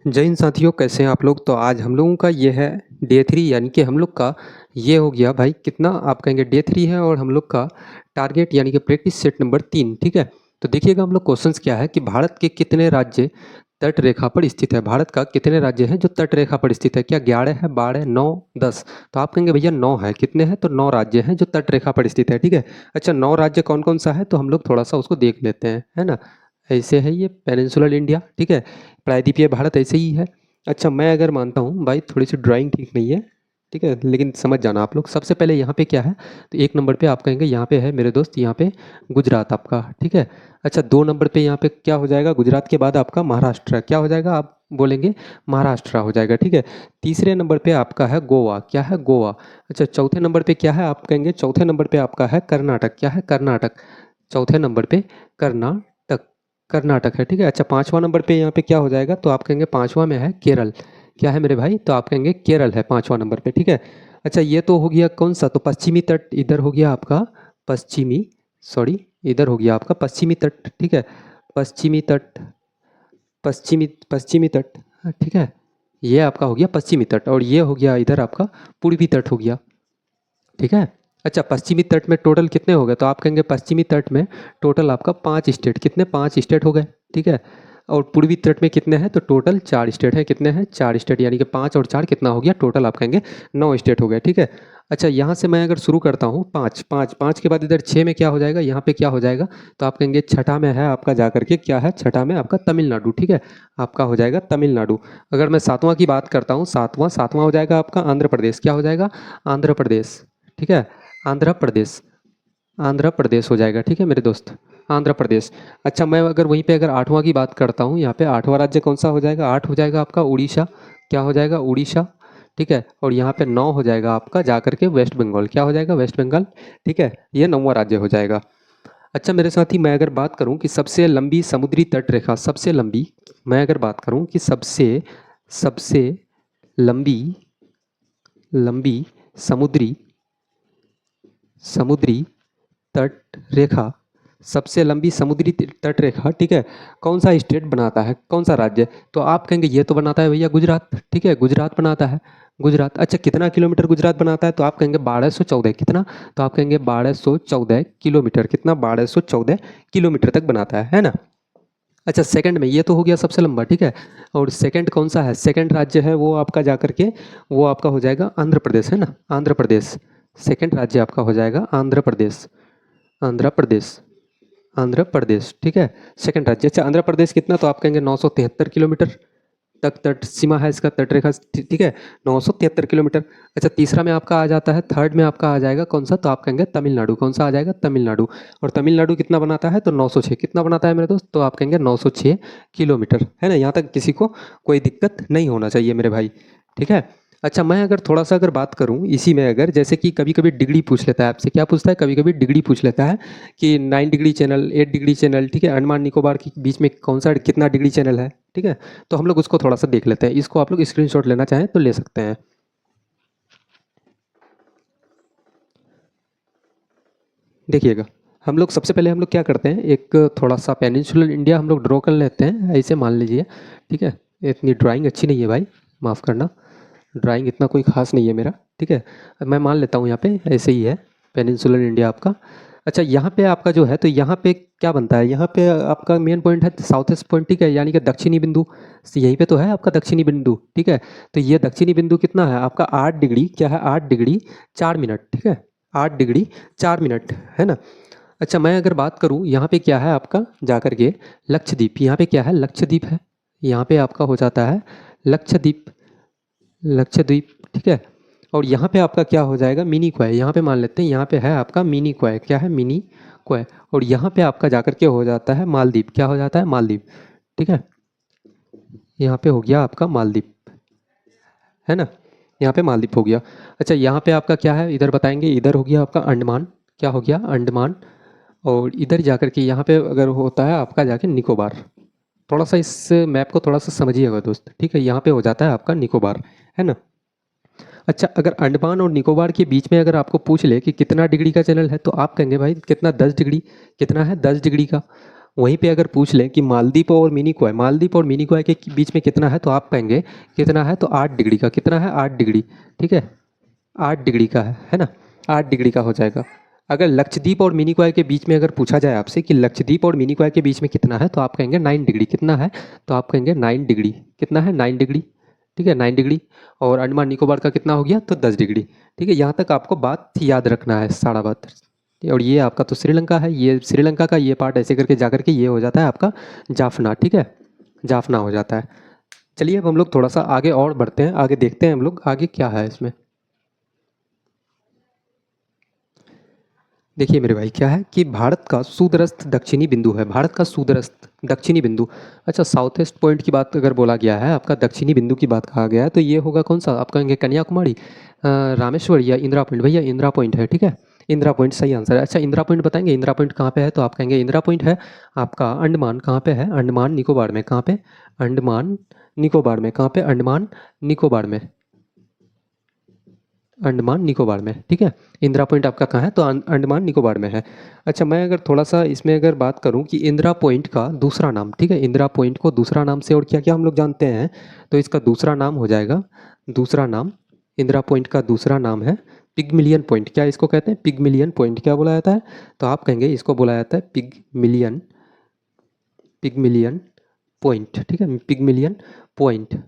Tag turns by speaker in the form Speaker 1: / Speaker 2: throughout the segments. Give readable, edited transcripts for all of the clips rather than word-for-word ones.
Speaker 1: जय हिंद साथियों, कैसे हैं आप लोग। तो आज हम लोगों का ये है डे 3, यानी कि हम लोग का ये हो गया भाई कितना आप कहेंगे डे 3 है, और हम लोग का टारगेट यानी कि प्रैक्टिस सेट नंबर 3। ठीक है, तो देखिएगा हम लोग क्वेश्चंस क्या है कि भारत के कितने राज्य तट रेखा पर स्थित है। भारत का कितने राज्य हैं जो तट रेखा पर स्थित है, क्या 11 है, 12, 9, 10। तो आप कहेंगे भैया 9 है, कितने हैं, तो 9 राज्य हैं जो तट रेखा पर स्थित है। ठीक है, अच्छा 9 राज्य कौन कौन सा है, तो हम लोग थोड़ा सा उसको देख लेते हैं, है ना। ऐसे है ये पेनिनसुलर इंडिया, ठीक है, प्रायद्वीपीय भारत ऐसे ही है। अच्छा मैं अगर मानता हूँ भाई थोड़ी सी ड्राइंग ठीक नहीं है, ठीक है, लेकिन समझ जाना आप लोग। सबसे पहले यहाँ पे क्या है, तो एक नंबर पे आप कहेंगे यहाँ पे है मेरे दोस्त, यहाँ पे गुजरात आपका, ठीक है। अच्छा 2 नंबर पे यहाँ पे क्या हो जाएगा, गुजरात के बाद आपका महाराष्ट्र क्या हो जाएगा, आप बोलेंगे महाराष्ट्र हो जाएगा, ठीक है। तीसरे नंबर पे आपका है गोवा, क्या है, गोवा। अच्छा चौथे नंबर पे क्या है, आप कहेंगे चौथे नंबर पे आपका है कर्नाटक, क्या है, कर्नाटक। चौथे नंबर पे कर्नाटक, कर्नाटक है, ठीक है। अच्छा 5वां नंबर पे यहाँ पे क्या हो जाएगा, तो आप कहेंगे 5वां में है केरल, क्या है मेरे भाई, तो आप कहेंगे केरल है 5वां नंबर पे, ठीक है। अच्छा ये तो हो गया कौन सा, तो पश्चिमी तट इधर हो गया आपका, पश्चिमी, सॉरी, इधर हो गया आपका पश्चिमी तट, ठीक है। पश्चिमी तट, पश्चिमी पश्चिमी तट, हाँ, ठीक है। ये आपका हो गया पश्चिमी तट, और ये हो गया इधर आपका पूर्वी तट हो गया, ठीक है। अच्छा पश्चिमी तट में टोटल कितने हो गए, तो आप कहेंगे पश्चिमी तट में टोटल आपका 5 स्टेट, कितने, 5 स्टेट हो गए, ठीक है। और पूर्वी तट में कितने हैं, तो टोटल 4 स्टेट हैं, कितने हैं, 4 स्टेट, यानी कि 5 और 4 कितना हो गया, टोटल आप कहेंगे 9 स्टेट हो गए, ठीक है। अच्छा यहाँ से मैं अगर शुरू करता हूँ, पाँच पाँच पाँच के बाद इधर 6 में क्या हो जाएगा, यहाँ पे क्या हो जाएगा, तो आप कहेंगे छठा में है आपका जा करके, क्या है, छठा में आपका तमिलनाडु, ठीक है, आपका हो जाएगा तमिलनाडु। अगर मैं सातवां की बात करता हूँ, सातवां सातवां हो जाएगा आपका आंध्र प्रदेश, क्या हो जाएगा, आंध्र प्रदेश, ठीक है, आंध्र प्रदेश, आंध्र प्रदेश हो जाएगा, ठीक है मेरे दोस्त, आंध्र प्रदेश। अच्छा मैं अगर वहीं पे अगर 8वां की बात करता हूँ, यहाँ पे 8वां राज्य कौन सा हो जाएगा, 8 हो जाएगा आपका उड़ीसा, क्या हो जाएगा, उड़ीसा, ठीक है। और यहाँ पे 9 हो जाएगा आपका जा करके वेस्ट बंगाल, क्या हो जाएगा, वेस्ट बंगाल, ठीक है। ये 9वां राज्य हो जाएगा। अच्छा मेरे साथी मैं अगर बात करूँ कि सबसे लंबी समुद्री तट रेखा, सबसे लंबी, मैं अगर बात करूँ कि सबसे सबसे लंबी, लंबी समुद्री, समुद्री तट रेखा, सबसे लंबी समुद्री तट रेखा, ठीक है, कौन सा स्टेट बनाता है, कौन सा राज्य, तो आप कहेंगे ये तो बनाता है भैया गुजरात, ठीक है, गुजरात बनाता है, गुजरात। अच्छा कितना किलोमीटर गुजरात बनाता है, तो आप कहेंगे 1214, कितना, तो आप कहेंगे 1214 किलोमीटर, कितना, 1214 किलोमीटर तक बनाता है ना। अच्छा सेकंड में ये तो हो गया सबसे लंबा, ठीक है। और सेकंड कौन सा है, सेकंड राज्य है वो आपका जा करके, वो आपका हो जाएगा आंध्र प्रदेश, है ना, आंध्र प्रदेश। सेकंड राज्य आपका हो जाएगा आंध्र प्रदेश, आंध्र प्रदेश, आंध्र प्रदेश, ठीक है, सेकंड राज्य। अच्छा आंध्र प्रदेश कितना, तो आप कहेंगे 973 किलोमीटर तक तट सीमा है इसका, तट रेखा, ठीक है, 973 किलोमीटर। अच्छा तीसरा में आपका आ जाता है, थर्ड में आपका आ जाएगा कौन सा, तो आप कहेंगे तमिलनाडु, कौन सा आ जाएगा, तमिलनाडु। और तमिलनाडु कितना बनाता है, तो 906, कितना बनाता है मेरे दोस्त, तो आप कहेंगे 906 किलोमीटर, है ना। यहाँ तक किसी को कोई दिक्कत नहीं होना चाहिए मेरे भाई, ठीक है। अच्छा मैं अगर थोड़ा सा अगर बात करूँ इसी में, अगर जैसे कि कभी कभी डिग्री पूछ लेता है आपसे, क्या पूछता है, कभी कभी डिग्री पूछ लेता है कि 9 डिग्री चैनल, 8 डिग्री चैनल, ठीक है, अंडमान निकोबार के बीच में कौन सा कितना डिग्री चैनल है, ठीक है। तो हम लोग उसको थोड़ा सा देख लेते हैं, इसको आप लोग स्क्रीनशॉट लेना चाहें तो ले सकते हैं। देखिएगा हम लोग सबसे पहले हम लोग क्या करते हैं, एक थोड़ा सा पेनिनसुलर इंडिया हम लोग ड्रॉ कर लेते हैं, ऐसे मान लीजिए, ठीक है। इतनी ड्राइंग अच्छी नहीं है भाई, माफ़ करना, ड्राइंग इतना कोई खास नहीं है मेरा, ठीक है। मैं मान लेता हूँ यहाँ पे ऐसे ही है पेनिनसुलर इंडिया आपका। अच्छा यहाँ पे आपका जो है, तो यहाँ पे क्या बनता है, यहाँ पे आपका मेन पॉइंट है साउथ ईस्ट पॉइंट, ठीक है, यानी कि दक्षिणी बिंदु, यहीं पे तो है आपका दक्षिणी बिंदु, ठीक है। तो ये दक्षिणी बिंदु कितना है आपका, 8 डिग्री, क्या है, 8 डिग्री 4 मिनट, ठीक है, 8 डिग्री 4 मिनट, है ना। अच्छा मैं अगर बात करूँ यहाँ पे क्या है आपका जा कर के लक्षद्वीप, यहाँ पे क्या है, लक्षद्वीप है, यहाँ पे आपका हो जाता है लक्षद्वीप, लक्षद्वीप, ठीक है। और यहाँ पे आपका क्या हो जाएगा, मिनी क्वाय, यहाँ पे मान लेते हैं यहाँ पे है आपका मिनी क्वाय, क्या है, मिनी क्वाय। और यहाँ पे आपका जाकर के हो जाता है मालदीव, क्या हो जाता है, मालदीव, ठीक है, यहाँ पे हो गया आपका मालदीव, है ना, यहाँ पे मालदीव हो गया। अच्छा यहाँ पे आपका क्या है, इधर बताएंगे, इधर हो गया आपका अंडमान, क्या हो गया, अंडमान। और इधर जाकर के यहाँ पे अगर होता है आपका जाके निकोबार, थोड़ा सा इस मैप को थोड़ा सा समझिएगा दोस्त, ठीक है, यहाँ पे हो जाता है आपका निकोबार, है ना। अच्छा अगर अंडमान और निकोबार के बीच में अगर आपको पूछ ले कि कितना डिग्री का चैनल है, तो आप कहेंगे भाई कितना, 10 डिग्री, कितना है, 10 डिग्री का। वहीं पे अगर पूछ लें कि मालदीव और मिनिकॉय के बीच में कितना है, तो आप कहेंगे कितना है, तो 8 डिग्री का। कितना है? 8 डिग्री। ठीक है, 8 डिग्री का है ना, 8 डिग्री का हो जाएगा। अगर लक्षद्वीप और मिनिकॉय के बीच में अगर पूछा जाए आपसे कि लक्षद्वीप और मिनिकॉय के बीच में कितना है, तो आप कहेंगे 9 डिग्री। कितना है? तो आप कहेंगे 9 डिग्री। कितना है? 9 डिग्री। ठीक है, 9 डिग्री। और अंडमान निकोबार का कितना हो गया? तो 10 डिग्री। ठीक है, यहाँ तक आपको बात याद रखना है, सारा बात। और ये आपका तो श्रीलंका है, ये श्रीलंका का ये पार्ट ऐसे करके जा करके ये हो जाता है आपका जाफना। ठीक है, जाफना हो जाता है। चलिए अब हम लोग थोड़ा सा आगे और बढ़ते हैं, आगे देखते हैं हम लोग आगे क्या है इसमें। देखिए मेरे भाई, क्या है कि भारत का सुदूरस्थ दक्षिणी बिंदु है, भारत का सुदूरस्थ दक्षिणी बिंदु। अच्छा, साउथ ईस्ट पॉइंट की बात अगर बोला गया है, आपका दक्षिणी बिंदु की बात कहा गया है, तो ये होगा कौन सा? आप कहेंगे कन्याकुमारी, रामेश्वर या इंदिरा पॉइंट। भैया इंदिरा पॉइंट है। ठीक है, इंदिरा पॉइंट सही आंसर है। अच्छा, इंदिरा पॉइंट बताएंगे, इंदिरा पॉइंट कहाँ पे है? तो आप कहेंगे इंदिरा पॉइंट है आपका अंडमान। कहाँ पे है? अंडमान निकोबार में। कहाँ पे? अंडमान निकोबार में। कहाँ पे? अंडमान निकोबार में। अंडमान निकोबार में। ठीक है, इंदिरा पॉइंट आपका कहाँ है? तो अंडमान निकोबार में है। अच्छा, मैं अगर थोड़ा सा इसमें अगर बात करूं कि इंदिरा पॉइंट का दूसरा नाम, ठीक है, इंदिरा पॉइंट को दूसरा नाम से और क्या क्या हम लोग जानते हैं, तो इसका दूसरा नाम हो जाएगा, दूसरा नाम इंदिरा पॉइंट का दूसरा नाम है पिगमिलियन पॉइंट। क्या इसको कहते हैं? पिगमिलियन पॉइंट। क्या बोला जाता है? तो आप कहेंगे इसको बोला जाता है पिगमिलियन, पिगमिलियन पॉइंट। ठीक है, पिगमिलियन पॉइंट,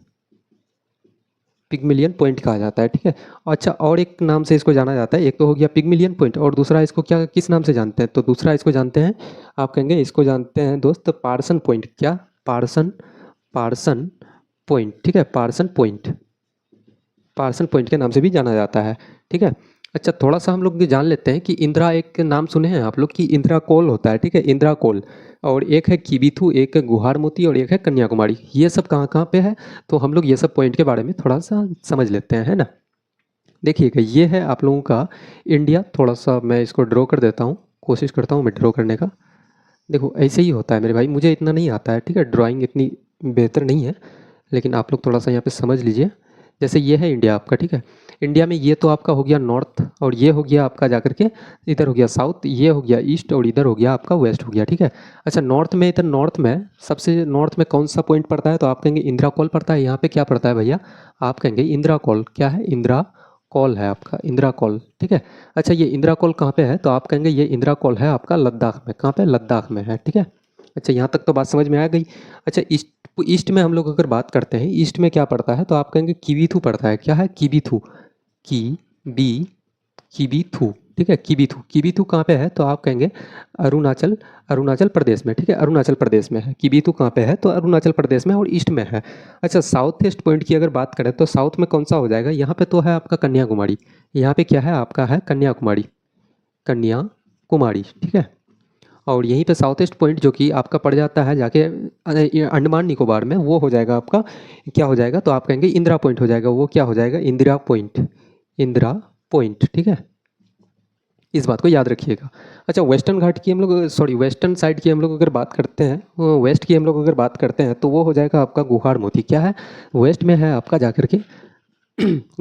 Speaker 1: पिगमिलियन पॉइंट कहा जाता है। ठीक है, अच्छा, और एक नाम से इसको जाना जाता है, एक तो हो गया पिगमिलियन पॉइंट, और दूसरा इसको क्या किस नाम से जानते हैं? तो दूसरा इसको जानते हैं, आप कहेंगे इसको जानते हैं दोस्त पार्सन पॉइंट। क्या? पार्सन, पार्सन पॉइंट। ठीक है, पार्सन पॉइंट, पार्सन पॉइंट के नाम से भी जाना जाता है। ठीक है, अच्छा, थोड़ा सा हम लोग ये जान लेते हैं कि इंदिरा, एक नाम सुने हैं आप लोग कि इंदिरा कोल होता है। ठीक है, इंदिरा कोल, और एक है किबिथु, एक है गुहार मोती, और एक है कन्याकुमारी। ये सब कहाँ कहाँ पे है? तो हम लोग ये सब पॉइंट के बारे में थोड़ा सा समझ लेते हैं, है ना। देखिएगा, ये है आप लोगों का इंडिया। थोड़ा सा मैं इसको ड्रॉ कर देता हूँ, कोशिश करता हूँ मैं ड्रॉ करने का। देखो ऐसे ही होता है मेरे भाई, मुझे इतना नहीं आता है। ठीक है, ड्राइंग इतनी बेहतर नहीं है, लेकिन आप लोग थोड़ा सा यहाँ पे समझ लीजिए। जैसे ये है इंडिया आपका। ठीक है, इंडिया में ये तो आपका हो गया नॉर्थ, और ये हो गया आपका जाकर के इधर हो गया साउथ, ये हो गया ईस्ट, और इधर हो गया आपका वेस्ट हो गया। ठीक है, अच्छा, नॉर्थ में, इधर नॉर्थ में सबसे नॉर्थ में कौन सा पॉइंट पड़ता है? तो आप कहेंगे इंदिरा कॉल पड़ता है। यहाँ पे क्या पड़ता है भैया? आप कहेंगे इंदिरा कॉल। क्या है? इंदिरा कॉल है आपका, इंदिरा कॉल। ठीक है, अच्छा, ये इंदिरा कॉल कहाँ पे है? तो आप कहेंगे ये इंदिरा कॉल है आपका लद्दाख में। कहाँ पे? लद्दाख में है। ठीक है, अच्छा, यहाँ तक तो बात समझ में आ गई। अच्छा, ईस्ट, ईस्ट में हम लोग अगर बात करते हैं, ईस्ट में क्या पड़ता है? तो आप कहेंगे किबीथू पड़ता है। क्या है? किबीथू, की बी, किबीथू। ठीक है, किबीथू। किबीथू कहाँ पे है? तो आप कहेंगे अरुणाचल, अरुणाचल प्रदेश में। ठीक है, अरुणाचल प्रदेश में है। किबीथू कहाँ पे है? तो अरुणाचल प्रदेश में और ईस्ट में है। अच्छा, साउथ ईस्ट पॉइंट की अगर बात करें तो साउथ में कौन सा हो जाएगा? यहाँ पे तो है आपका कन्याकुमारी। यहाँ पे क्या है आपका? है कन्याकुमारी, कन्याकुमारी। ठीक है, और यहीं पे साउथ ईस्ट पॉइंट जो कि आपका पड़ जाता है जाके ये अंडमान निकोबार में, वो हो जाएगा आपका क्या हो जाएगा? तो आप कहेंगे इंदिरा पॉइंट हो जाएगा। वो क्या हो जाएगा? Indira point, Indira point. ठीक है, इस बात को याद रखिएगा। अच्छा, वेस्टर्न घाट की हम लोग, सॉरी, वेस्टर्न साइड की हम लोग अगर बात करते हैं, वेस्ट की हम लोग अगर बात करते हैं, तो वो हो जाएगा आपका गुहार मोती। क्या है? वेस्ट में है आपका जाकर के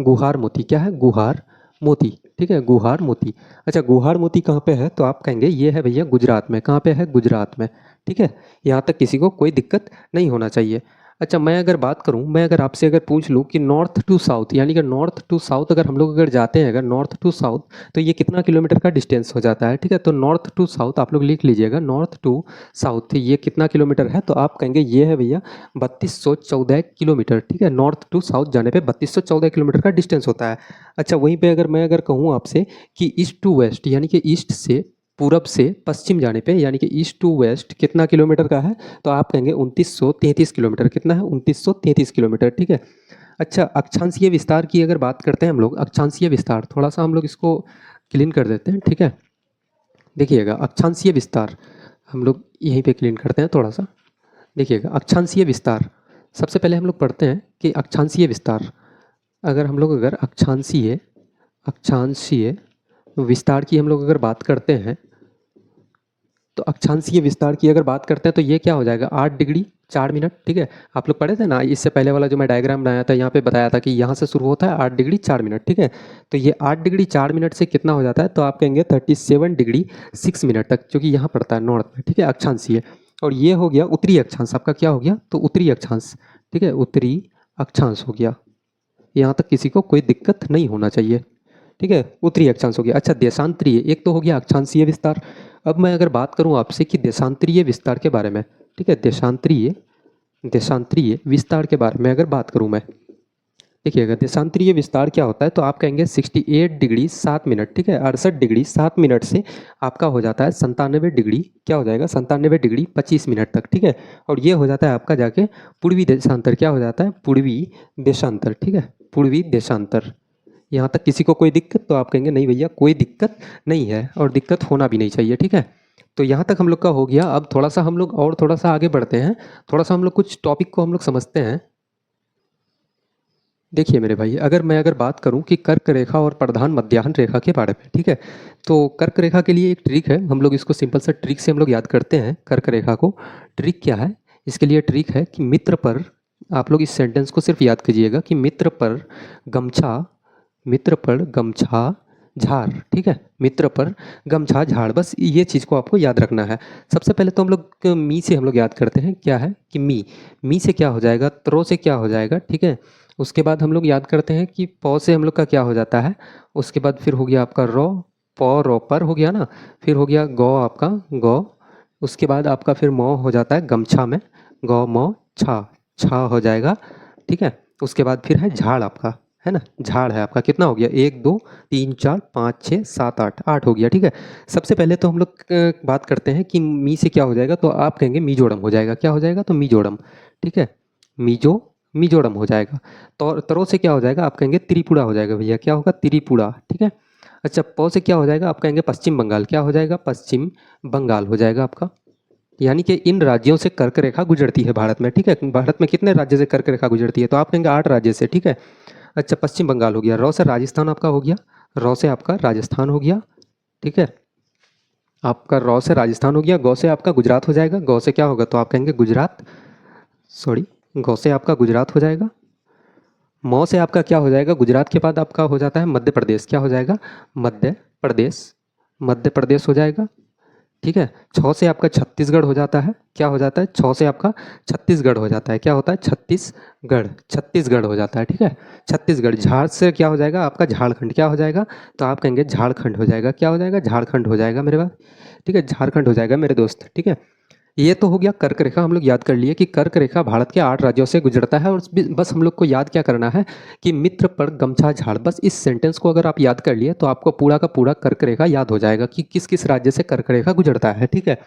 Speaker 1: गुहार मोती। क्या है? गुहार मोती। ठीक है, गुहार मोती। अच्छा, गुहार मोती कहाँ पे है? तो आप कहेंगे ये है भैया गुजरात में। कहाँ पे है? गुजरात में। ठीक है, यहाँ तक किसी को कोई दिक्कत नहीं होना चाहिए। अच्छा, मैं अगर बात करूँ, मैं अगर आपसे अगर पूछ लूँ कि नॉर्थ टू साउथ, यानी कि नॉर्थ टू साउथ अगर हम लोग अगर जाते हैं, अगर नॉर्थ टू साउथ, तो ये कितना किलोमीटर का डिस्टेंस हो जाता है? ठीक है, तो नॉर्थ टू साउथ आप लोग लिख लीजिएगा, नॉर्थ टू साउथ ये कितना किलोमीटर है? तो आप कहेंगे ये है भैया 3214 किलोमीटर। ठीक है, नॉर्थ टू साउथ जाने पे 3214 किलोमीटर का डिस्टेंस होता है। अच्छा, वहीं पे अगर मैं अगर कहूँ आपसे कि ईस्ट टू वेस्ट, यानी कि ईस्ट से पूरब से पश्चिम जाने पे, यानी कि ईस्ट टू वेस्ट कितना किलोमीटर का है? तो आप कहेंगे 2933 किलोमीटर। कितना है? 2933 किलोमीटर। ठीक है, अच्छा, अक्षांशीय विस्तार की अगर बात करते हैं हम लोग, अक्षांशीय विस्तार थोड़ा सा हम लोग इसको क्लीन कर देते हैं। ठीक है, देखिएगा, अक्षांशीय विस्तार हम लोग यहीं पे क्लीन करते हैं थोड़ा सा। देखिएगा, अक्षांशीय विस्तार सबसे पहले हम लोग पढ़ते हैं कि अक्षांशीय विस्तार, अगर हम लोग अगर अक्षांशीय, अक्षांशीय विस्तार की हम लोग अगर बात करते हैं, तो अक्षांशीय विस्तार की अगर बात करते हैं तो ये क्या हो जाएगा? 8 डिग्री 4 मिनट। ठीक है, आप लोग पढ़े थे ना, इससे पहले वाला जो मैं डायग्राम बनाया था, यहाँ पे बताया था कि यहाँ से शुरू होता है 8 डिग्री 4 मिनट। ठीक है, तो ये 8 डिग्री 4 मिनट से कितना हो जाता है? तो आप कहेंगे 37 डिग्री 6 मिनट तक, जो कि यहाँ पड़ता है नॉर्थ में। ठीक है, अक्षांशीय। और ये हो गया उत्तरी अक्षांश, आपका क्या हो गया, तो उत्तरी अक्षांश, ठीक है, उत्तरी अक्षांश हो गया। यहाँ तक किसी को कोई दिक्कत नहीं होना चाहिए, ठीक है, उत्तरी अक्षांश हो गया। अच्छा, देशांतरीय, एक तो हो गया अक्षांशीय विस्तार। अब मैं अगर बात करूँ आपसे कि देशांतरीय विस्तार के बारे में, ठीक है, देशांतरीय विस्तार के बारे में अगर बात करूँ मैं, देखिएगा देशांतरीय विस्तार क्या होता है, तो आप कहेंगे 68 डिग्री 7 मिनट, ठीक है, 68 डिग्री 7 मिनट से आपका हो जाता है 97 डिग्री, क्या हो जाएगा, 97 डिग्री 25 मिनट तक, ठीक है। और ये हो जाता है आपका जाके पूर्वी देशांतर, क्या हो जाता है, पूर्वी देशांतर, ठीक है, पूर्वी देशांतर। यहाँ तक किसी को कोई दिक्कत, तो आप कहेंगे नहीं भैया कोई दिक्कत नहीं है और दिक्कत होना भी नहीं चाहिए, ठीक है। तो यहाँ तक हम लोग का हो गया। अब थोड़ा सा हम लोग और थोड़ा सा आगे बढ़ते हैं, थोड़ा सा हम लोग कुछ टॉपिक को हम लोग समझते हैं। देखिए मेरे भाई, अगर बात करूं कि कर्क रेखा और प्रधान मध्याह्न रेखा के बारे में, ठीक है, तो कर्क रेखा के लिए एक ट्रिक है, हम लोग इसको सिंपल सा ट्रिक से हम लोग याद करते हैं कर्क रेखा को। ट्रिक क्या है, इसके लिए ट्रिक है कि मित्र पर, आप लोग इस सेंटेंस को सिर्फ याद कीजिएगा कि मित्र पर गमछा झाड़, ठीक है, मित्र पर गमछा झाड़, बस ये चीज़ को आपको याद रखना है। सबसे पहले तो हम लोग मी से हम लोग याद करते हैं, क्या है कि मी से क्या हो जाएगा, त्रो से क्या हो जाएगा, ठीक है। उसके बाद हम लोग याद करते हैं कि पौ से हम लोग का क्या हो जाता है, उसके बाद फिर हो गया आपका रौ, पौ रो पर हो गया ना, फिर हो गया गौ, आपका गौ, उसके बाद आपका फिर मौ हो जाता है गमछा में, गौ मौ छा, छा हो जाएगा, ठीक है। उसके बाद फिर है झाड़ आपका, है ना, झाड़ है आपका, कितना हो गया, 1 2 3 4 5 6 7 8, 8 हो गया, ठीक है। सबसे पहले तो हम लोग बात करते हैं कि मी से क्या हो जाएगा, तो आप कहेंगे मीजोड़म हो जाएगा, क्या हो जाएगा, तो मीजोड़म, ठीक है, मिजोरम हो जाएगा। तो तरो से क्या हो जाएगा, आप कहेंगे त्रिपुरा हो जाएगा भैया, क्या होगा, त्रिपुरा, ठीक है। अच्छा, पौ से क्या हो जाएगा, आप कहेंगे पश्चिम बंगाल, क्या हो जाएगा, पश्चिम बंगाल हो जाएगा आपका। यानी कि इन राज्यों से कर्क रेखा गुजरती है भारत में, ठीक है। भारत में कितने राज्य से कर्क रेखा गुजरती है, तो आप कहेंगे 8 राज्य से, ठीक है। अच्छा, पश्चिम बंगाल हो गया। रौ से राजस्थान आपका हो गया, रौ से आपका राजस्थान हो गया, ठीक है, आपका रौ से राजस्थान हो गया। गौ से आपका गुजरात हो जाएगा, गौ से क्या होगा, तो आप कहेंगे गुजरात, सॉरी, गौ से आपका गुजरात हो जाएगा। मौ से आपका क्या हो जाएगा, गुजरात के बाद आपका हो जाता है मध्य प्रदेश, क्या हो जाएगा, मध्य प्रदेश, मध्य प्रदेश हो जाएगा, ठीक है। छौ से आपका छत्तीसगढ़ हो जाता है, क्या हो जाता है, छौ से आपका छत्तीसगढ़ हो जाता है, क्या होता है, छत्तीसगढ़, छत्तीसगढ़ हो जाता है, ठीक है, छत्तीसगढ़। झाड़ से क्या हो जाएगा आपका, झारखंड, क्या हो जाएगा, तो आप कहेंगे झारखंड हो जाएगा, क्या हो जाएगा, झारखंड हो जाएगा मेरे पास, ठीक है, झारखंड हो जाएगा मेरे दोस्त, ठीक है। ये तो हो गया कर्क रेखा, हम लोग याद कर लिए कि कर्क रेखा भारत के 8 राज्यों से गुजरता है। और बस हम लोग को याद क्या करना है कि मित्र पर गमछा झाड़, बस इस सेंटेंस को अगर आप याद कर लिए तो आपको पूरा का पूरा कर्क रेखा याद हो जाएगा कि किस किस राज्य से कर्क रेखा गुजरता है, ठीक है।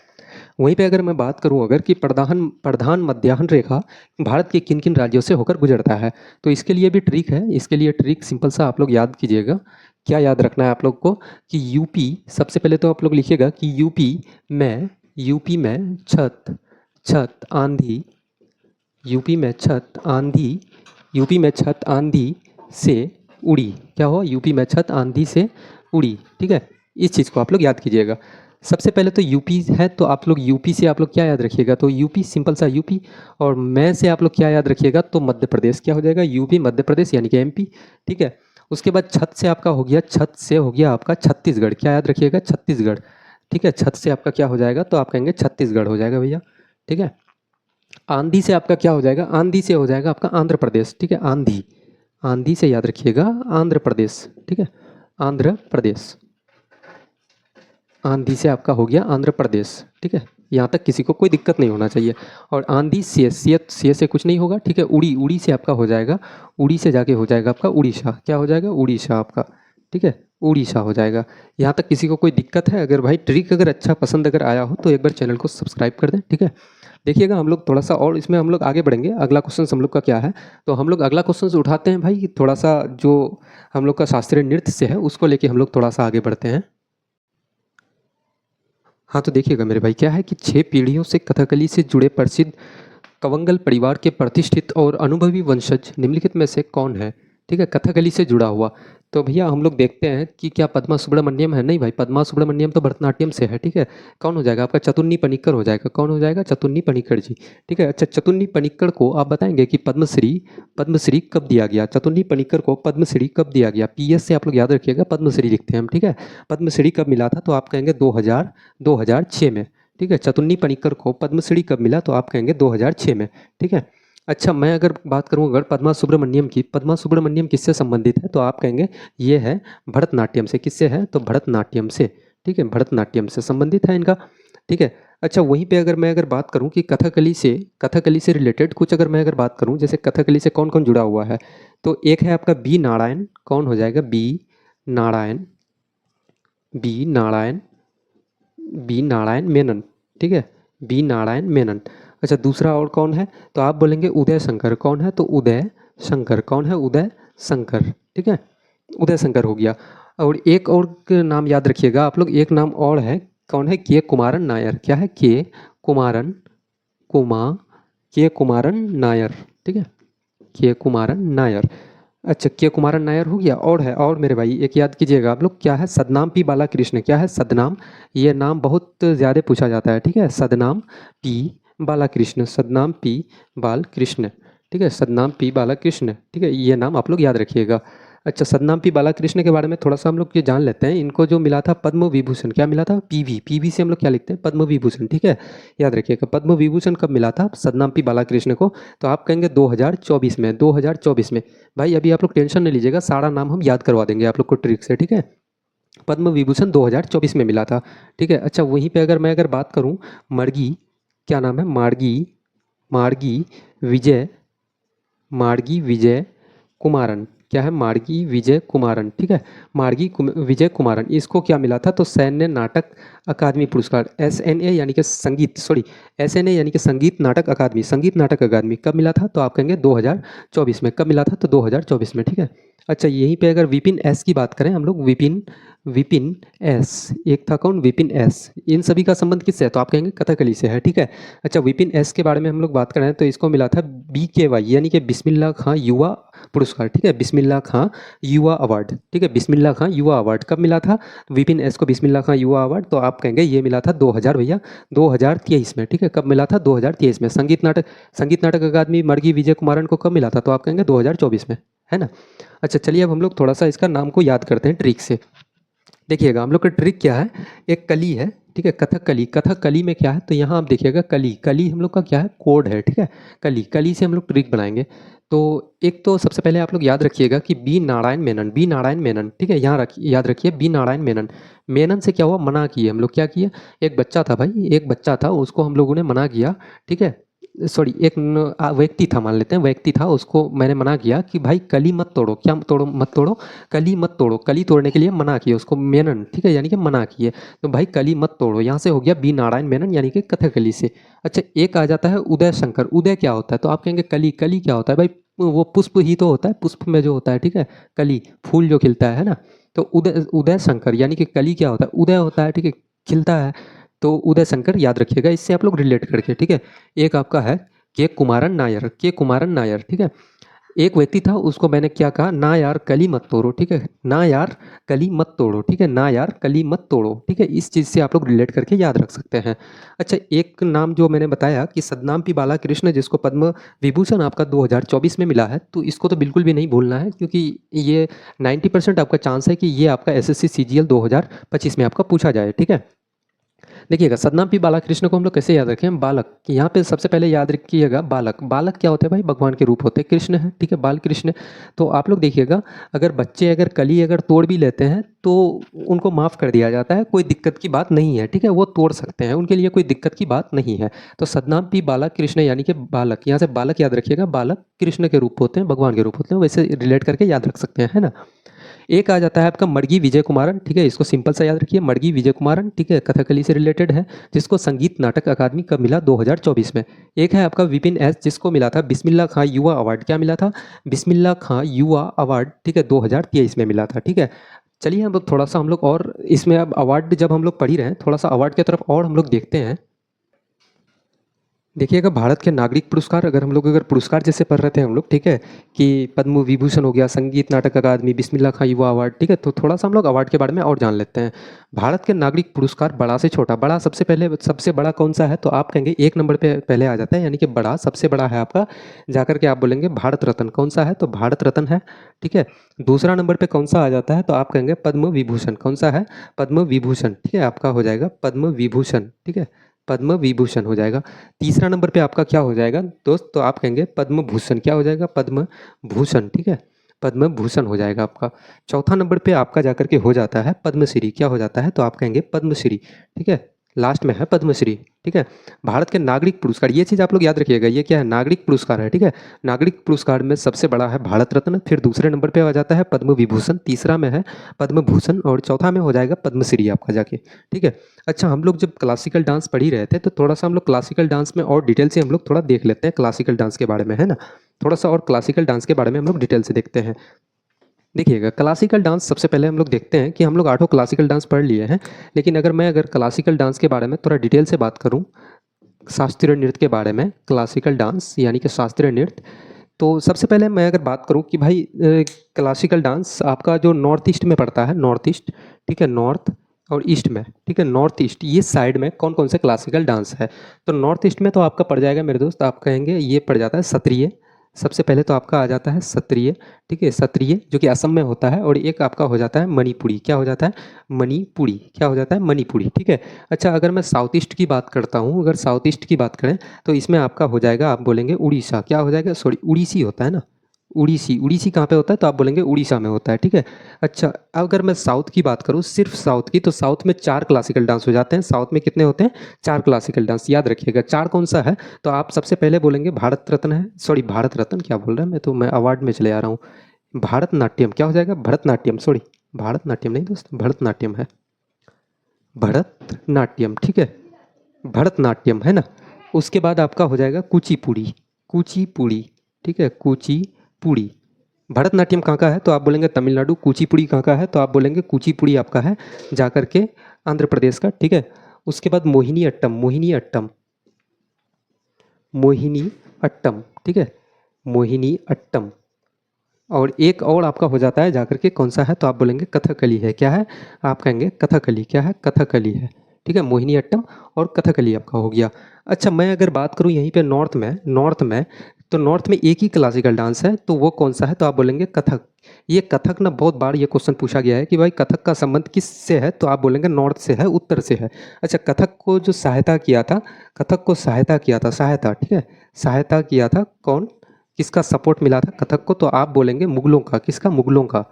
Speaker 1: वहीं पे अगर मैं बात करूं अगर कि प्रधान प्रधान मध्याह्न रेखा भारत के किन किन राज्यों से होकर गुजरता है, तो इसके लिए भी ट्रिक है। इसके लिए ट्रिक सिंपल सा आप लोग याद कीजिएगा, क्या याद रखना है आप लोग को कि यूपी, सबसे पहले तो आप लोग लिखिएगा कि यूपी में छत छत आंधी, यूपी में छत आंधी, यूपी में छत आंधी से उड़ी, क्या हो, यूपी में छत आंधी से उड़ी, ठीक है। इस चीज़ को आप लोग याद कीजिएगा। सबसे पहले तो यूपी है, तो आप लोग यूपी से आप लोग क्या याद रखिएगा, तो यूपी, सिंपल सा यूपी। और मैं से आप लोग क्या याद रखिएगा, तो मध्य प्रदेश, क्या हो जाएगा, यूपी मध्य प्रदेश यानी कि एमपी, ठीक है। उसके बाद छत से आपका हो गया, छत से हो गया आपका छत्तीसगढ़, क्या याद रखिएगा, छत्तीसगढ़, ठीक है। छत से आपका क्या हो जाएगा, तो आप कहेंगे छत्तीसगढ़ हो जाएगा भैया, ठीक है। आंधी से आपका क्या हो जाएगा, आंधी से हो जाएगा आपका आंध्र प्रदेश, ठीक है, आंधी, आंधी से याद रखिएगा आंध्र प्रदेश, ठीक है, आंध्र प्रदेश, आंधी से आपका हो गया आंध्र प्रदेश, ठीक है। यहाँ तक किसी को कोई दिक्कत नहीं होना चाहिए। और आंधी से कुछ नहीं होगा, ठीक है। उड़ी, उड़ी से आपका हो जाएगा, उड़ी से जाके हो जाएगा आपका उड़ीसा, क्या हो जाएगा, उड़ीसा आपका, ठीक है, उड़ीसा हो जाएगा। यहाँ तक किसी को कोई दिक्कत है, अगर भाई ट्रिक अगर अच्छा पसंद अगर आया हो तो एक बार चैनल को सब्सक्राइब कर दें, ठीक है। देखिएगा हम लोग थोड़ा सा और इसमें हम लोग आगे बढ़ेंगे। अगला क्वेश्चन हम लोग का क्या है, तो हम लोग अगला क्वेश्चन उठाते हैं भाई, थोड़ा सा जो हम लोग का शास्त्रीय नृत्य से है उसको लेके हम लोग थोड़ा सा आगे बढ़ते हैं। हाँ, तो देखिएगा मेरे भाई, क्या है कि 6 पीढ़ियों से कथकली से जुड़े प्रसिद्ध कवंगल परिवार के प्रतिष्ठित और अनुभवी वंशज निम्नलिखित में से कौन है, ठीक है, कथकली से जुड़ा हुआ। तो भैया हम लोग देखते हैं कि क्या पद्मा सुब्रमण्यम है, नहीं भाई, पद्मा सुब्रमण्यम तो भरतनाट्यम से है, ठीक है। कौन हो जाएगा आपका, चतुन्नी पनिक्कर हो जाएगा, कौन हो जाएगा, चतुन्नी पनिक्कर जी, ठीक है। अच्छा, चतुन्नी पनिक्कर को आप बताएंगे कि पद्मश्री कब दिया गया, चतुन्नी पनिक्कर को पद्मश्री कब दिया गया, पीएस से आप लोग याद रखिएगा, पद्मश्री लिखते हैं हम, ठीक है। पद्मश्री कब मिला था, तो आप कहेंगे 2006 में, ठीक है। चतुन्नी पनिक्कर को पद्मश्री कब मिला? तो आप कहेंगे 2006 में, ठीक है। अच्छा, मैं अगर बात करूँ अगर पद्मा सुब्रमण्यम की, पद्मा सुब्रमण्यम किससे संबंधित है? तो आप कहेंगे ये है भरतनाट्यम से। किससे है? तो भरतनाट्यम से, ठीक है, भरतनाट्यम से संबंधित है इनका, ठीक है। अच्छा, वहीं पे अगर मैं अगर बात करूं कि कथकली से रिलेटेड कुछ अगर मैं अगर बात करूं, जैसे कथकली से कौन कौन जुड़ा हुआ है, तो एक है आपका बी नारायण। कौन हो जाएगा? B Narayan, B Narayan, B Narayan Menon, ठीक है, बी नारायण मेनन। अच्छा, दूसरा और कौन है? तो आप बोलेंगे उदय शंकर। कौन है? तो उदय शंकर। कौन है? उदय शंकर, ठीक है, उदय शंकर हो गया। और एक और नाम याद रखिएगा आप लोग, एक नाम और है। कौन है? के कुमारन नायर। क्या है? के कुमारन, के कुमारन नायर, ठीक है, के कुमारन नायर। अच्छा, के कुमारन नायर हो गया। और है, और मेरे भाई एक याद कीजिएगा आप लोग, क्या है? सदनाम पी बालाकृष्ण। क्या है? सदनाम। ये नाम बहुत ज़्यादा पूछा जाता है, ठीक है, सदनाम पी बालाकृष्ण, सदनाम पी बालकृष्ण, ठीक है, सदनाम पी बालाकृष्ण, ठीक है, ये नाम आप लोग याद रखिएगा। अच्छा, सदनाम पी बालाकृष्ण के बारे में थोड़ा सा हम लोग ये जान लेते हैं। इनको जो मिला था पद्म विभूषण, क्या मिला था? पीवी, पीवी से हम लोग क्या लिखते हैं? पद्म विभूषण, ठीक है, याद रखिएगा। पद्म विभूषण कब मिला था सदनाम पी बालाकृष्ण को? तो आप कहेंगे 2024 में, 2024 में। भाई अभी आप लोग टेंशन नहीं लीजिएगा, सारा नाम हम याद करवा देंगे आप लोग को ट्रिक से, ठीक है। पद्म विभूषण 2024 में मिला था, ठीक है। अच्छा, वहीं पे अगर मैं अगर बात करूं, मर्गी, क्या नाम है? मार्गी, मार्गी विजय, मार्गी विजय कुमारन। क्या है? मार्गी विजय कुमारन, ठीक है, विजय कुमारन। इसको क्या मिला था? तो सैन्य नाटक अकादमी पुरस्कार, SNA यानी कि संगीत, सॉरी, SNA यानी कि संगीत नाटक अकादमी, संगीत नाटक अकादमी कब मिला था? तो आप कहेंगे 2024 में। कब मिला था? तो 2024 में, ठीक है। अच्छा, यहीं पे अगर विपिन एस की बात करें हम लोग, विपिन, विपिन एस, एक था कौन? विपिन एस। इन सभी का संबंध किससे है? तो आप कहेंगे कथकली से है, ठीक है। अच्छा, विपिन एस के बारे में हम लोग बात करें तो इसको मिला था BKY यानी कि बिस्मिल्लाह खां युवा पुरस्कार, ठीक है, बिस्मिल्लाह खां युवा अवार्ड, ठीक है, बिस्मिल्लाह खां युवा अवार्ड कब मिला था विपिन एस को? बिस्मिल्लाह खां युवा अवार्ड, तो आप कहेंगे ये मिला था 2000 भैया 2023 में, ठीक है। कब मिला था? 2023 में। संगीत नाटक अकादमी मर्गी विजय कुमारन को कब मिला था? तो आप कहेंगे 2024 में, है ना। अच्छा, चलिए अब हम लोग थोड़ा सा इसका नाम को याद करते हैं ट्रिक से। देखिएगा हम लोग का ट्रिक क्या है, एक कली है, ठीक है, कथकली, कथकली में क्या है? तो यहाँ आप देखिएगा कली, कली हम लोग का क्या है? कोड है, ठीक है, कली, कली से हम लोग ट्रिक बनाएंगे। तो एक तो सबसे पहले आप लोग याद रखिएगा कि बी नारायण मेनन, बी नारायण मेनन, ठीक है, यहाँ याद रखिए बी नारायण मेनन। मेनन से क्या हुआ? मना किए हम लोग। क्या किए? एक बच्चा था भाई, एक बच्चा था, उसको हम लोगों ने मना किया, ठीक है, सॉरी, एक व्यक्ति था, मान लेते हैं व्यक्ति था, उसको मैंने मना किया कि भाई कली मत तोड़ो। क्या तोड़ो? मत तोड़ो, कली मत तोड़ो। कली तोड़ने के लिए मना किया उसको, मेनन, ठीक है, यानी कि मना किए। तो भाई कली मत तोड़ो, यहाँ से हो गया बी नारायण मेनन यानी कि कथकली से। अच्छा, एक आ जाता है उदय शंकर। उदय क्या होता है? तो आप कहेंगे कली, कली क्या होता है भाई? वो पुष्प ही तो होता है, पुष्प में जो होता है, ठीक है, कली, फूल जो खिलता है ना। तो उदय, उदय शंकर यानी कि कली क्या होता है? उदय होता है, ठीक है, खिलता है। तो उदय शंकर याद रखिएगा, इससे आप लोग रिलेट करके, ठीक है। एक आपका है के कुमारन नायर, के कुमारन नायर, ठीक है। एक व्यक्ति था, उसको मैंने क्या कहा? ना यार कली मत तोड़ो, ठीक है, ना यार कली मत तोड़ो, ठीक है, ना यार कली मत तोड़ो, ठीक है। इस चीज़ से आप लोग रिलेट करके याद रख सकते हैं। अच्छा, एक नाम जो मैंने बताया कि सदनाम पी बालाकृष्ण, जिसको पद्म विभूषण आपका 2024 में मिला है, तो इसको तो बिल्कुल भी नहीं भूलना है, क्योंकि ये 90% आपका चांस है कि ये आपका SSC CGL 2025 में आपका पूछा जाए, ठीक है। देखिएगा, सदनाम पी बालाकृष्ण को हम लोग कैसे याद रखें? बालक, कि यहाँ पे सबसे पहले याद रखिएगा बालक। बालक क्या होते हैं भाई? भगवान के रूप होते हैं, कृष्ण है, ठीक है, बाल कृष्ण। तो आप लोग देखिएगा, अगर बच्चे अगर कली अगर तोड़ भी लेते हैं तो उनको माफ़ कर दिया जाता है, कोई दिक्कत की बात नहीं है, ठीक है, वो तोड़ सकते हैं, उनके लिए कोई दिक्कत की बात नहीं है। तो सदनाम पी बालक कृष्ण यानी कि बालक, यहाँ से बालक याद रखिएगा, बालक कृष्ण के रूप होते हैं, भगवान के रूप होते हैं, वैसे रिलेट करके याद रख सकते हैं, है ना। एक आ जाता है आपका मर्गी विजय कुमारन, ठीक है, इसको सिंपल सा याद रखिए, मर्गी विजय कुमारन, ठीक है, कथकली से रिलेटेड है, जिसको संगीत नाटक अकादमी कब मिला? 2024 में। एक है आपका विपिन एस, जिसको मिला था बिस्मिल्लाह खां युवा अवार्ड। क्या मिला था? बिस्मिल्लाह खां युवा अवार्ड, ठीक है, 2023 में मिला था, ठीक है। चलिए अब थोड़ा सा हम लोग और इसमें, अब अवार्ड जब हम लोग पढ़ ही रहे हैं, थोड़ा सा अवार्ड की तरफ और हम लोग देखते हैं। देखिएगा, भारत के नागरिक पुरस्कार, अगर हम लोग अगर पुरस्कार जैसे पढ़ रहे थे हम लोग, ठीक है, कि पद्म विभूषण हो गया, संगीत नाटक अकादमी, बिस्मिल्लाह खां युवा अवार्ड, ठीक है, तो थोड़ा सा हम लोग अवार्ड के बारे में और जान लेते हैं। भारत के नागरिक पुरस्कार, बड़ा से छोटा, बड़ा सबसे पहले, सबसे बड़ा कौन सा है? तो आप कहेंगे एक नंबर पे पहले आ जाता है, यानी कि बड़ा, सबसे बड़ा है आपका, जाकर के आप बोलेंगे भारत रत्न। कौन सा है? तो भारत रत्न है, ठीक है। दूसरा नंबर पे कौन सा आ जाता है? तो आप कहेंगे पद्म विभूषण। कौन सा है? पद्म विभूषण, ठीक है, आपका हो जाएगा पद्म विभूषण, ठीक है, पद्म विभूषण हो जाएगा। तीसरा नंबर पे आपका क्या हो जाएगा दोस्त, तो आप कहेंगे पद्म भूषण, क्या हो जाएगा, पद्म भूषण, ठीक है, पद्म भूषण हो जाएगा आपका। चौथा नंबर पे आपका जाकर के हो जाता है पद्मश्री, क्या हो जाता है, तो आप कहेंगे पद्मश्री, ठीक है, लास्ट में है पद्मश्री, ठीक है। भारत के नागरिक पुरस्कार, ये चीज़ आप लोग याद रखिएगा, ये क्या है, नागरिक पुरस्कार है, ठीक है। नागरिक पुरस्कार में सबसे बड़ा है भारत रत्न, फिर दूसरे नंबर पे आ जाता है पद्म विभूषण, तीसरा में है पद्म भूषण और चौथा में हो जाएगा पद्मश्री आपका जाके, ठीक है। अच्छा, हम लोग जब क्लासिकल डांस पढ़ ही रहे थे तो थोड़ा सा हम लोग क्लासिकल डांस में और डिटेल से हम लोग थोड़ा देख लेते हैं क्लासिकल डांस के बारे में, है ना। थोड़ा सा और क्लासिकल डांस के बारे में हम लोग डिटेल से देखते हैं। देखिएगा, क्लासिकल डांस सबसे पहले हम लोग देखते हैं कि हम लोग 8 क्लासिकल डांस पढ़ लिए हैं, लेकिन अगर क्लासिकल डांस के बारे में थोड़ा डिटेल से बात करूं, शास्त्रीय नृत्य के बारे में, क्लासिकल डांस यानी कि शास्त्रीय नृत्य, तो सबसे पहले मैं अगर बात करूं कि भाई क्लासिकल डांस आपका जो नॉर्थ ईस्ट में पड़ता है, नॉर्थ ईस्ट, ठीक है, नॉर्थ और ईस्ट में, ठीक है, नॉर्थ ईस्ट ये साइड में कौन कौन से क्लासिकल डांस है, तो नॉर्थ ईस्ट में तो आपका पड़ जाएगा मेरे दोस्त, आप कहेंगे ये पड़ जाता है सत्रिय, सबसे पहले तो आपका आ जाता है सत्रिय, ठीक है, सत्रिय जो कि असम में होता है, और एक आपका हो जाता है मणिपुरी, क्या हो जाता है, मणिपुरी, क्या हो जाता है, मणिपुरी, ठीक है। अच्छा, अगर मैं साउथ ईस्ट की बात करता हूँ, अगर साउथ ईस्ट की बात करें तो इसमें आपका हो जाएगा, आप बोलेंगे उड़ीसा, क्या हो जाएगा, सॉरी उड़ीसी होता है ना, उड़ीसी, उड़ीसी कहाँ पे होता है, तो आप बोलेंगे उड़ीसा में होता है, ठीक है। अच्छा, अगर मैं साउथ की बात करूँ, सिर्फ साउथ की, तो साउथ में 4 क्लासिकल डांस हो जाते हैं, साउथ में कितने होते हैं, 4 क्लासिकल डांस, याद रखिएगा 4 कौन सा है, तो आप सबसे पहले बोलेंगे भारत रत्न है, सॉरी भारत रत्न क्या बोल रहा है, मैं अवार्ड में चले आ रहा हूँ, भरतनाट्यम, क्या हो जाएगा, भरतनाट्यम, सॉरी भारतनाट्यम नहीं दोस्त, भरतनाट्यम है, भरतनाट्यम, ठीक है, भरतनाट्यम है ना। उसके बाद आपका हो जाएगा कुचिपुड़ी, कुचिपुड़ी, ठीक है, कुचिपुड़ी। भरतनाट्यम कहाँ का है, तो आप बोलेंगे तमिलनाडु, कुचिपुड़ी कहाँ का है, तो आप बोलेंगे कुचिपुड़ी आपका है जाकर के आंध्र प्रदेश का, ठीक है। उसके बाद मोहिनी अट्टम, मोहिनी अट्टम, मोहिनी अट्टम, ठीक है, मोहिनी अट्टम। और एक और आपका हो जाता है जाकर के कौन सा है, तो आप बोलेंगे कथकली है, क्या है, आप कहेंगे कथकली, क्या है, कथकली है, ठीक है, मोहिनी अट्टम और कथकली आपका हो गया। अच्छा, मैं अगर बात करूँ यहीं पे नॉर्थ में, नॉर्थ में, तो नॉर्थ में एक ही क्लासिकल डांस है, तो वो कौन सा है, तो आप बोलेंगे कथक। ये कथक ना बहुत बार ये क्वेश्चन पूछा गया है कि भाई कथक का संबंध किस से है, तो आप बोलेंगे नॉर्थ से है, उत्तर से है। अच्छा, कथक को जो सहायता किया था, कथक को सहायता किया था, सहायता, ठीक है, सहायता किया था कौन, किसका सपोर्ट मिला था कथक को, तो आप बोलेंगे मुगलों का, किसका, मुगलों का,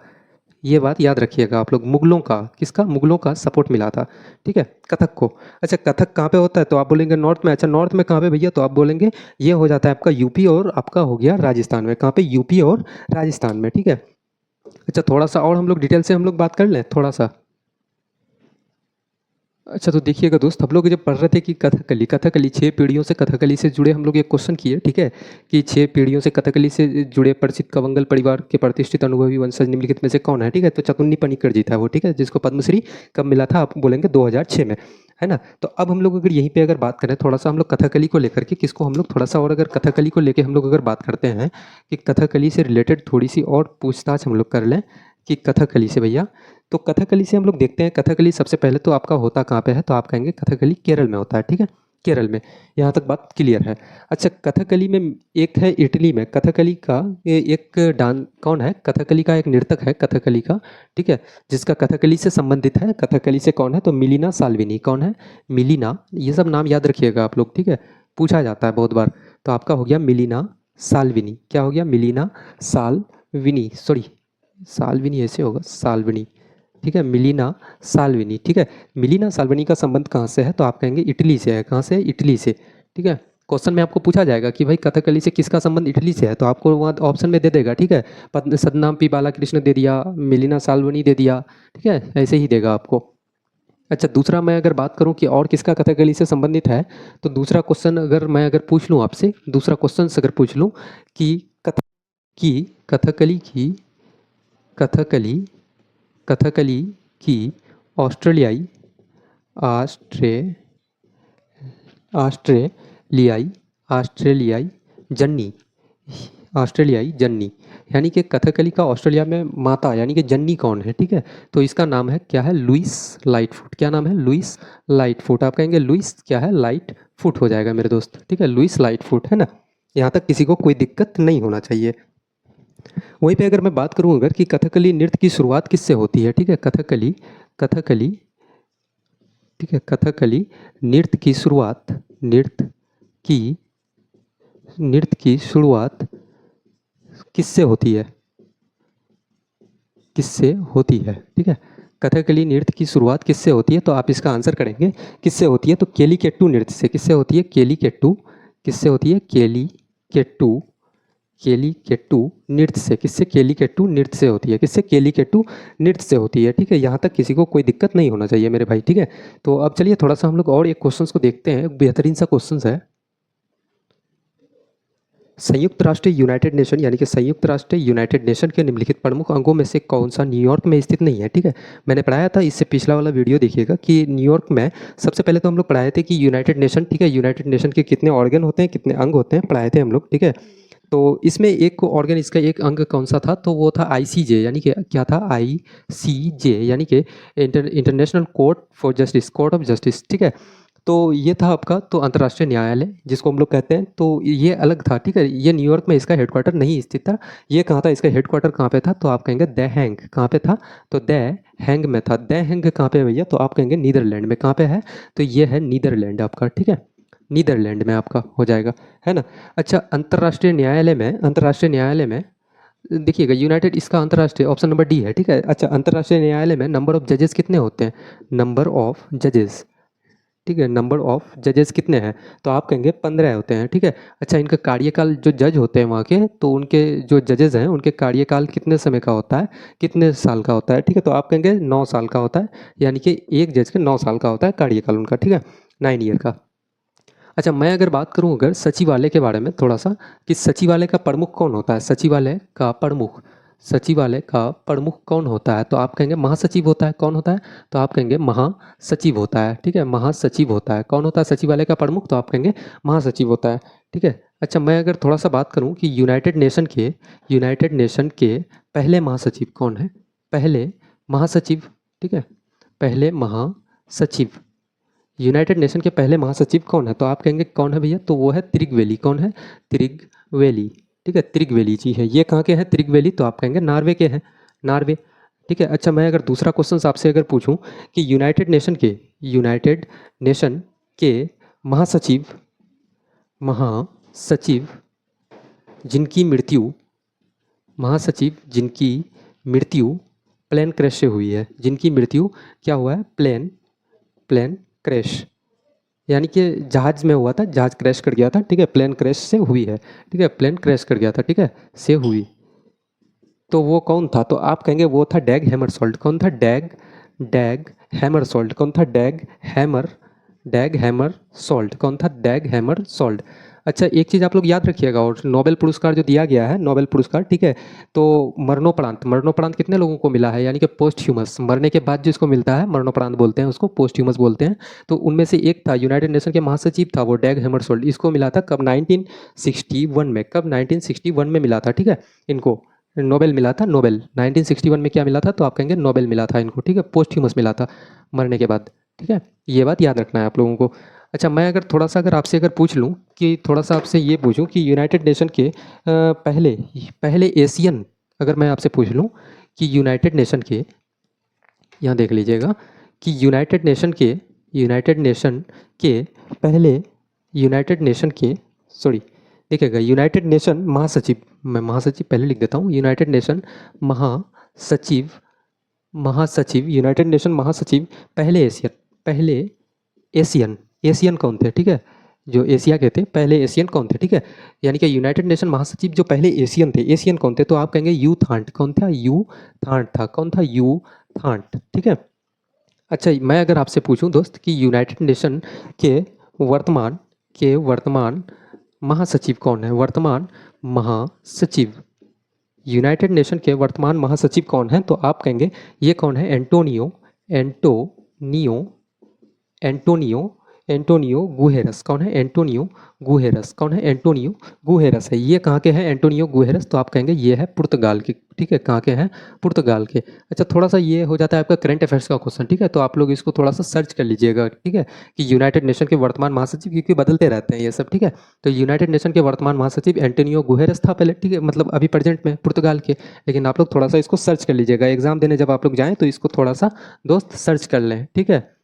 Speaker 1: ये बात याद रखिएगा आप लोग, मुगलों का, किसका, मुगलों का सपोर्ट मिला था, ठीक है, कथक को। अच्छा, कथक कहाँ पे होता है, तो आप बोलेंगे नॉर्थ में। अच्छा, नॉर्थ में कहाँ पे भैया, तो आप बोलेंगे ये हो जाता है आपका यूपी और आपका हो गया राजस्थान में, कहाँ पे, यूपी और राजस्थान में, ठीक है। अच्छा, थोड़ा सा और हम लोग डिटेल से हम लोग बात कर लें थोड़ा सा। अच्छा, तो देखिएगा दोस्त, हम लोग जब पढ़ रहे थे कि कथकली, कथकली 6 पीढ़ियों से कथकली से जुड़े हम लोग एक क्वेश्चन किए, ठीक है, कि 6 पीढ़ियों से कथकली से जुड़े प्रसिद्ध कवंगल परिवार के प्रतिष्ठित अनुभवी वंशज निम्नलिखित में से कौन है, ठीक है, तो चतुन्नी पनिकर जी था वो, ठीक है, जिसको पद्मश्री कब मिला था, आप बोलेंगे 2006 में, है ना। तो अब हम लोग अगर यहीं पे अगर बात करें थोड़ा सा हम लोग कथकली को लेकर के, किसको हम लोग थोड़ा सा और अगर कथकली को लेकर हम लोग अगर बात करते हैं कि कथकली से रिलेटेड थोड़ी सी और पूछताछ हम लोग कर लें कि कथकली से भैया, तो कथकली से हम लोग देखते हैं, कथकली सबसे पहले तो आपका होता कहाँ पे है, तो आप कहेंगे कथकली केरल में होता है, ठीक है, केरल में, यहाँ तक बात क्लियर है। अच्छा, कथकली में एक है इटली में, कथकली का एक डांस कौन है, कथकली का एक नृतक है कथकली का, ठीक है, जिसका कथकली से संबंधित है, कथकली से कौन है, तो मिलिना साल्विनी, कौन है, मिलिना, ये सब नाम याद रखिएगा आप लोग, ठीक है, पूछा जाता है बहुत बार, तो आपका हो गया मिलिना साल्विनी, क्या हो गया, मिलिना साल्विनी, सॉरी साल्विनी ऐसे होगा, साल्विनी, ठीक है, मिलिना साल्विनी, ठीक है। मिलिना साल्विनी का संबंध कहाँ से है, तो आप कहेंगे इटली से है, कहाँ से, इटली से, ठीक है। क्वेश्चन में आपको पूछा जाएगा कि भाई कथकली से किसका संबंध इटली से है, तो आपको वहाँ ऑप्शन में दे देगा, ठीक है, सदनाम पी बालाकृष्ण दे दिया, मिलिना साल्विनी दे दिया, ठीक है, ऐसे ही देगा आपको। अच्छा, दूसरा मैं अगर बात करूं कि और किसका कथकली से संबंधित है, तो दूसरा क्वेश्चन अगर मैं अगर पूछ लूं आपसे, दूसरा क्वेश्चन अगर पूछ लूं कि कथ की कथकली की कथकली कथकली की ऑस्ट्रेलियाई ऑस्ट्रे ऑस्ट्रेलियाई ऑस्ट्रेलियाई जन्नी ऑस्ट्रेलियाई जन्नी, यानी कि कथकली का ऑस्ट्रेलिया में माता यानी कि जन्नी कौन है, ठीक है, तो इसका नाम है क्या है, लुइस लाइटफुट, क्या नाम है, लुइस लाइटफुट, आप कहेंगे लुइस क्या है, लाइट फुट हो जाएगा मेरे दोस्त, ठीक है, लुइस लाइटफुट, है ना। यहाँ तक किसी को कोई दिक्कत नहीं होना चाहिए। वहीं पे अगर मैं बात करूं अगर कि कथकली नृत्य की शुरुआत किससे होती है, ठीक है, कथकली कथकली ठीक है, कथकली नृत्य की शुरुआत, नृत्य की शुरुआत किससे होती है, किससे होती है, ठीक है। कथकली नृत्य की शुरुआत किससे होती है, तो आप इसका आंसर करेंगे किससे होती है, तो केलीकेट्टू नृत्य से। किससे होती है, केलीकेट्टू, किससे होती है, केलीकेट्टू, केलीकेट्टू नृत्य से। किससे, केलीकेट्टू नृत्य से होती है। किससे, केलीकेट्टू नृत्य से होती है, ठीक है। यहाँ तक किसी को कोई दिक्कत नहीं होना चाहिए मेरे भाई, ठीक है। तो अब चलिए थोड़ा सा हम लोग और एक क्वेश्चन को देखते हैं, बेहतरीन सा क्वेश्चन है। संयुक्त राष्ट्र यूनाइटेड नेशन यानी कि संयुक्त राष्ट्र यूनाइटेड नेशन के निम्नलिखित प्रमुख अंगों में से कौन सा न्यूयॉर्क में स्थित नहीं है, ठीक है। मैंने पढ़ाया था, इससे पिछला वाला वीडियो देखिएगा कि न्यूयॉर्क में सबसे पहले तो हम लोग पढ़ाए थे कि यूनाइटेड नेशन, ठीक है, यूनाइटेड नेशन के कितने ऑर्गन होते हैं, कितने अंग होते हैं, पढ़ाए थे हम लोग, ठीक है। तो इसमें एक ऑर्गन, इसका एक अंग कौन सा था, तो वो था ICJ, यानी कि क्या था, ICJ यानी कि international court for justice, court of justice, ठीक है। तो ये था आपका तो अंतर्राष्ट्रीय न्यायालय जिसको हम लोग कहते हैं, तो ये अलग था, ठीक है। ये न्यूयॉर्क में इसका हेडक्वार्टर नहीं स्थित था। ये कहाँ था, इसका हेडक्वार्टर कहाँ पे था, तो आप कहेंगे द हैंग, कहाँ पे था, तो द हैंग में था। द हैंग कहाँ पे है भैया, तो आप कहेंगे नीदरलैंड में। कहाँ पे है, तो ये है नीदरलैंड आपका, ठीक है, नीदरलैंड में आपका हो जाएगा, है ना। अच्छा, अंतर्राष्ट्रीय न्यायालय में, अंतर्राष्ट्रीय न्यायालय में देखिएगा यूनाइटेड, इसका अंतर्राष्ट्रीय ऑप्शन नंबर डी है, ठीक है। अच्छा, अंतर्राष्ट्रीय न्यायालय में नंबर ऑफ जजेस कितने होते हैं, नंबर ऑफ जजेस, ठीक है, नंबर ऑफ जजेस कितने हैं, तो आप कहेंगे 15 होते हैं, ठीक है। अच्छा, इनका कार्यकाल, जो जज होते हैं वहाँ के, तो उनके जो जजेस हैं उनके कार्यकाल कितने समय का होता है, कितने साल का होता है, ठीक है, तो आप कहेंगे 9 साल का होता है, यानी कि एक जज के 9 साल का होता है कार्यकाल उनका, ठीक है, 9 ईयर का। अच्छा, मैं अगर बात करूं अगर सचिवालय के बारे में थोड़ा सा, कि सचिवालय का प्रमुख कौन होता है, सचिवालय का प्रमुख, सचिवालय का प्रमुख कौन होता है, तो आप कहेंगे महासचिव होता है। कौन होता है, तो आप कहेंगे महासचिव होता है, ठीक है, महासचिव होता है। कौन होता है सचिवालय का प्रमुख, तो आप कहेंगे महासचिव होता है, ठीक है। अच्छा, मैं अगर थोड़ा सा बात करूं कि यूनाइटेड नेशन के पहले महासचिव कौन है, पहले महासचिव, ठीक है, पहले महासचिव, यूनाइटेड नेशन के पहले महासचिव कौन है, तो आप कहेंगे कौन है भैया, तो वो है त्रिगवेली। कौन है, त्रिगवेली, ठीक है, त्रिगवेली जी है। ये कहाँ के हैं त्रिगवेली, तो आप कहेंगे नॉर्वे के हैं, नॉर्वे, ठीक है। अच्छा, मैं अगर दूसरा क्वेश्चन आपसे अगर पूछूं कि यूनाइटेड नेशन के महासचिव, महासचिव जिनकी मृत्यु, महासचिव जिनकी मृत्यु प्लेन क्रैश से हुई है, जिनकी मृत्यु क्या हुआ है, प्लेन क्रैश, यानी कि जहाज में हुआ था, जहाज क्रैश कर गया था, ठीक है, प्लेन क्रैश से हुई है, ठीक है, प्लेन क्रैश कर गया था, ठीक है, से हुई, तो वो कौन था, तो आप कहेंगे वो था डैग हैमरसोल्ट। कौन था, डैग हैमरसोल्ट। कौन था, डैग हैमर सॉल्ट। कौन था, डैग हैमर सॉल्ट। अच्छा, एक चीज़ आप लोग याद रखिएगा, और नोबेल पुरस्कार जो दिया गया है, नोबेल पुरस्कार, ठीक है, तो मरणोपरांत कितने लोगों को मिला है, यानी कि पोस्ट ह्यूमस, मरने के बाद जिसको मिलता है मरणोपरांत बोलते हैं उसको, पोस्ट ह्यूमस बोलते हैं। तो उनमें से एक था, यूनाइटेड नेशन के महासचिव था वो डैग हैमरसोल्ट। इसको मिला था कब, 1961 में। कब, 1961 में मिला था, ठीक है, इनको नोबेल मिला था, नोबेल 1961 में क्या मिला था, तो आप कहेंगे नोबेल मिला था इनको, ठीक है, पोस्ट ह्यूमस मिला था मरने के बाद, ठीक है, ये बात याद रखना है आप लोगों को। अच्छा, मैं अगर थोड़ा सा अगर आपसे अगर पूछ लूँ कि थोड़ा सा आपसे ये पूछूं कि यूनाइटेड नेशन के पहले पहले एशियन, अगर मैं आपसे पूछ लूँ कि यूनाइटेड नेशन के, यहाँ देख लीजिएगा कि यूनाइटेड नेशन के पहले, यूनाइटेड नेशन के, सॉरी देखिएगा, यूनाइटेड नेशन महासचिव, मैं महासचिव पहले लिख देता हूँ, यूनाइटेड नेशन महासचिव, यूनाइटेड नेशन महासचिव पहले एशियन कौन थे, ठीक है, जो एशिया के थे पहले एशियन कौन थे, ठीक है, यानी कि यूनाइटेड नेशन महासचिव जो पहले एशियन थे, एशियन कौन थे, तो आप कहेंगे यू थांट। कौन था, यू थांट था। कौन था, यू थांट, ठीक है। अच्छा, मैं अगर आपसे पूछूं दोस्त कि यूनाइटेड नेशन के वर्तमान महासचिव कौन है, वर्तमान महासचिव, यूनाइटेड नेशन के वर्तमान महासचिव कौन है, तो आप कहेंगे ये कौन है, एंटोनियो गुहेरस। कौन है, एंटोनियो गुहेरस। कौन है, एंटोनियो गुहेरस है। ये कहाँ के हैं, एंटोनियो गुहेरस, तो आप कहेंगे ये है पुर्तगाल के, ठीक है, कहाँ के हैं, पुर्तगाल के। अच्छा, थोड़ा सा ये हो जाता है आपका करंट अफेयर्स का क्वेश्चन, ठीक है, तो आप लोग इसको थोड़ा सा सर्च कर लीजिएगा, ठीक है, कि यूनाइटेड नेशन के वर्तमान महासचिव, क्योंकि बदलते रहते हैं ये सब, ठीक है। तो यूनाइटेड नेशन के वर्तमान महासचिव एंटोनियो गुहेरस था पहले, ठीक है, मतलब अभी प्रेजेंट में पुर्तगाल के, लेकिन आप लोग थोड़ा सा इसको सर्च कर लीजिएगा, एग्जाम देने जब आप लोग जाएँ तो इसको थोड़ा सा दोस्त सर्च कर लें, ठीक है।